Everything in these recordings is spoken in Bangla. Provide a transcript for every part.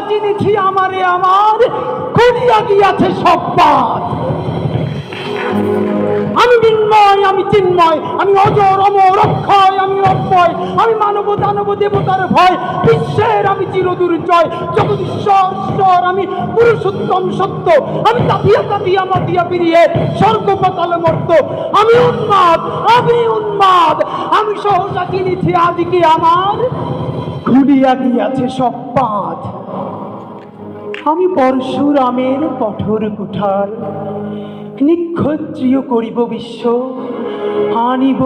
চিনেছি আমারে আমার খুলিয়া গিয়াছে সব পাত। আমি বিন্ময়, আমি চিন্ময়, আমি অজর অমর অক্ষয়, আমি অব্যয়, আমি মানব দানব দেবতার ভয়, বিশ্বের আমি চিরদুর্জয়, জগদীশ্বর ঈশ্বর, আমি পুরুষোত্তম সত্য, আমি তাতিয়া তাতিয়া মাতিয়া পিরিয়ে স্বর্গ পাতালে মর্ত, আমি উন্মাদ, আমি উন্মাদ, আমি সহসা চিনেছি আজকে আমার খুলিয়া গিয়াছে সব পাত। আমি পরশুরামের কঠোর কুঠার, নিক্ষত্রিয় করিব বিশ্ব, আনিব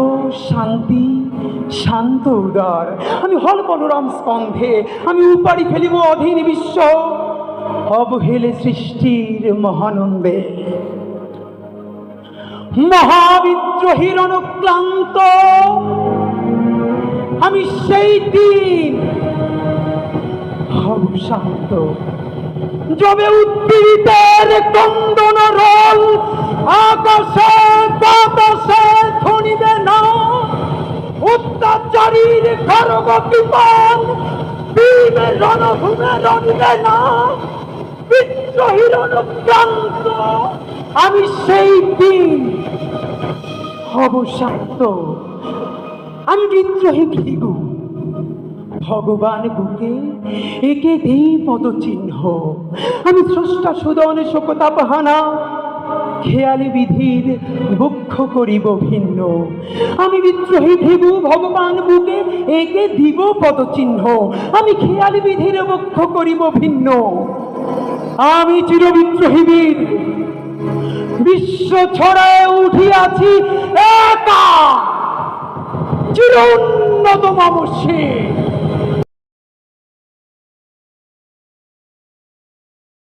শান্তি শান্ত উদার। আমি হল বলরাম স্কন্ধে, আমি উপাড়ি ফেলিব অধীন বিশ্ব, অবহেলে সৃষ্টির মহানন্দে। মহাবিদ্রোহীর অনুক্লান্ত আমি সেই দিন হব শান্ত, যবে উদ্দীরিতের কন্দন রোল আকাশে বাতাসে ধ্বনিবে না, অত্যাচারীর খড়গ বিমান বীর রণভূমে রণিবে না। বিদ্রোহীর অনুক্রান্ত আমি সেই দিন হব শান্ত। আমি বিদ্রোহী ভৃগু, ভগবান বুকে একে দেই পদচিহ্ন। আমি স্রষ্টা সুদন শোকতাপহানা, খেয়ালি বিধির বক্ষ করিব ভিন্ন। আমি বিদ্রোহী ভৃগু, ভগবান বুকে একে দিব পদচিহ্ন। আমি খেয়ালি বিধির বক্ষ করিব ভিন্ন। আমি চিরবিদ্রোহী বীর, বিশ্ব ছড়ায় উঠিয়াছি একা, চির উন্নত মামসী।